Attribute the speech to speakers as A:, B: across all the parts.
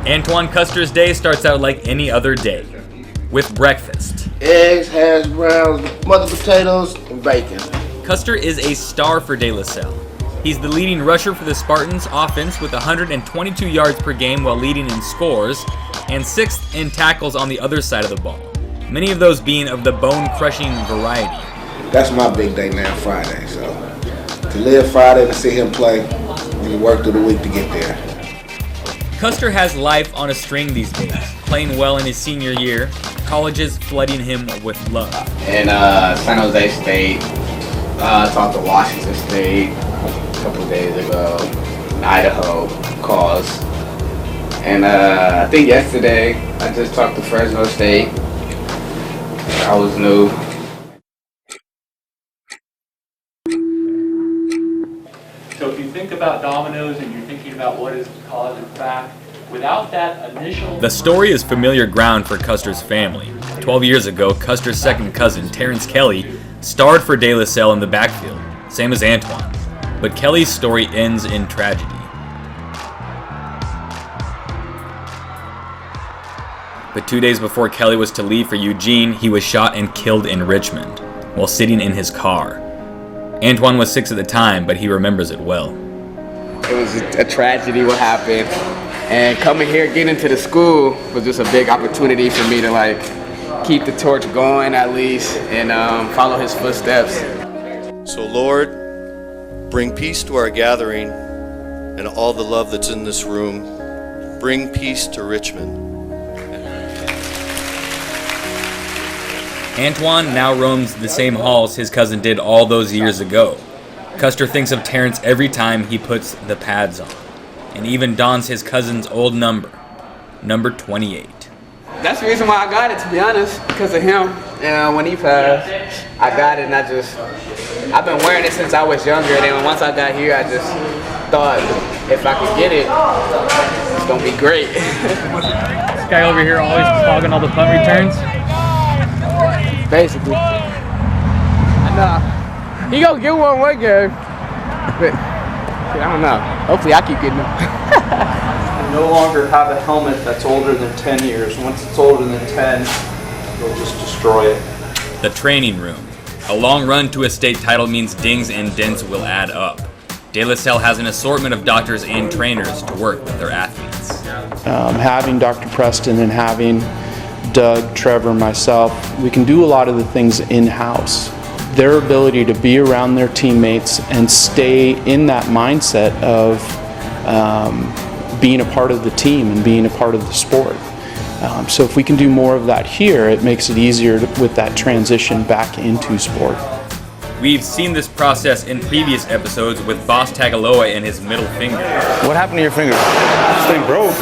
A: Antoine Custer's day starts out like any other day, with breakfast.
B: Eggs, hash browns, smothered potatoes, and bacon.
A: Custer is a star for De La Salle. He's the leading rusher for the Spartans offense with 122 yards per game while leading in scores, and 6th in tackles on the other side of the ball, many of those being of the bone-crushing variety.
B: That's my big day now, Friday. So to live Friday and see him play, we work through the week to get there.
A: Custer has life on a string these days, playing well in his senior year, colleges flooding him with love.
C: In San Jose State, talked to Washington State a couple of days ago, in Idaho, calls. And I think yesterday, I just talked to Fresno State. I was new.
D: So if you think about dominoes and you're thinking about what is cause and fact, without that initial...
A: The story is familiar ground for Custer's family. 12 years ago, Custer's second cousin, Terrence Kelly, starred for De La Salle in the backfield, same as Antoine. But Kelly's story ends in tragedy. But 2 days before Kelly was to leave for Eugene, he was shot and killed in Richmond, while sitting in his car. Antoine was 6 at the time, but he remembers it well.
C: It was a tragedy what happened. And coming here, getting into the school was just a big opportunity for me to keep the torch going at least and follow his footsteps.
E: So Lord, bring peace to our gathering and all the love that's in this room. Bring peace to Richmond.
A: Antoine now roams the same halls his cousin did all those years ago. Custer thinks of Terrence every time he puts the pads on, and even dons his cousin's old number 28.
C: That's the reason why I got it, to be honest, because of him. And when he passed, I got it, and I've been wearing it since I was younger. And then once I got here, I just thought if I could get it, it's gonna be great.
D: This guy over here always hogging all the punt returns.
C: Basically. And he gonna get one game. But I don't know. Hopefully I keep getting them.
F: You no longer have a helmet that's older than 10 years. Once it's older than 10, you'll just destroy it.
A: The training room. A long run to a state title means dings and dents will add up. De La Salle has an assortment of doctors and trainers to work with their athletes.
G: Having Dr. Preston and having Doug, Trevor, myself, we can do a lot of the things in-house. Their ability to be around their teammates and stay in that mindset of being a part of the team and being a part of the sport. So if we can do more of that here, it makes it easier with that transition back into sport.
A: We've seen this process in previous episodes with Boss Tagaloa and his middle finger.
H: What happened to your finger?
F: This thing broke.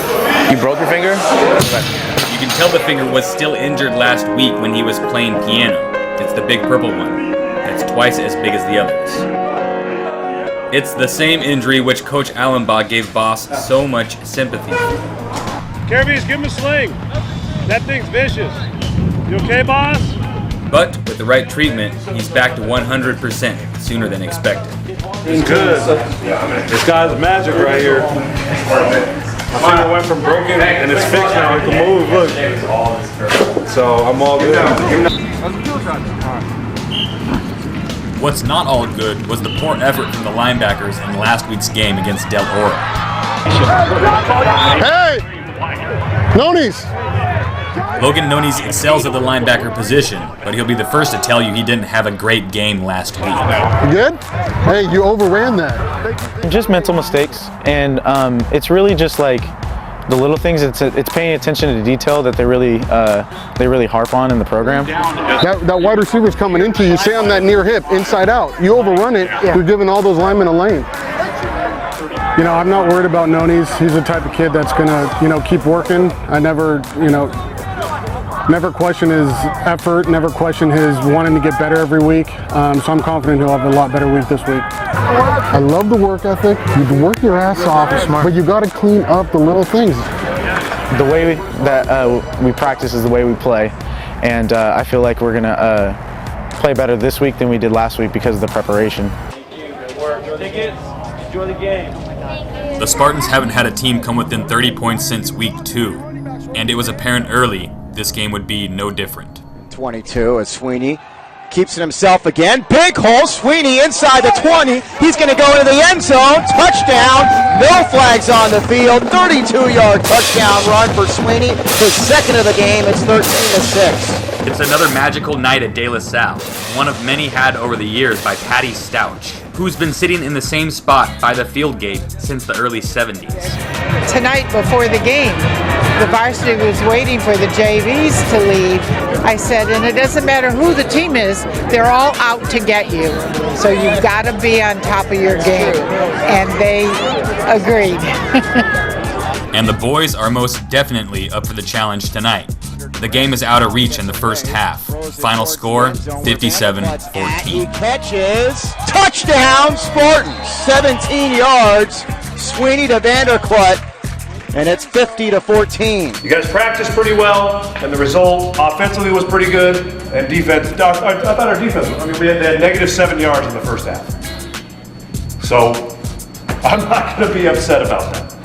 H: You broke your finger?
A: You can tell the finger was still injured last week when he was playing piano. It's the big purple one. It's twice as big as the others. It's the same injury which Coach Allenbaugh gave Boss so much sympathy for.
I: Carabines, give him a sling. That thing's vicious. You okay, boss?
A: But with the right treatment, he's back to 100% sooner than expected.
I: It's good. This guy's magic right here. My finger went from broken and it's fixed now. I can move, look. So I'm all good.
A: What's not all good was the poor effort from the linebackers in last week's game against Del Oro.
I: Hey! Nonies!
A: Logan Nonies excels at the linebacker position, but he'll be the first to tell you he didn't have a great game last week.
I: You good? Hey, you overran that.
H: Just mental mistakes, and it's really just like the little things. It's paying attention to detail that they really harp on in the program.
I: That wide receiver's coming into you. Stay on that near hip, inside out. You overrun it, you're giving all those linemen a lane. You know, I'm not worried about Nonies. He's the type of kid that's gonna, keep working. I never question his effort, never question his wanting to get better every week. So I'm confident he'll have a lot better week this week. I love the work ethic. You work your ass off, but you got to clean up the little things.
H: The way that we practice is the way we play, and I feel like we're gonna play better this week than we did last week because of the preparation.
D: Good work. Tickets. Enjoy the game.
A: The Spartans haven't had a team come within 30 points since week 2, and it was apparent early this game would be no different.
J: 22 as Sweeney keeps it himself again. Big hole, Sweeney inside the 20. He's going to go into the end zone. Touchdown. No flags on the field. 32-yard touchdown run for Sweeney. His second of the game. It's 13-6.
A: It's another magical night at De La Salle, one of many had over the years by Patty Stouch, who's been sitting in the same spot by the field gate since the early 70s.
K: Tonight before the game, the varsity was waiting for the JVs to leave. I said, and it doesn't matter who the team is, they're all out to get you. So you've got to be on top of your game. And they agreed.
A: And the boys are most definitely up for the challenge tonight. The game is out of reach in the first half. Final score, 57-14.
J: He catches. Touchdown, Spartans. 17 yards. Sweeney to Vanderklut. And it's 50-14.
L: You guys practiced pretty well, and the result offensively was pretty good, and defense, I thought our defense, we had -7 yards in the first half. So I'm not going to be upset about that.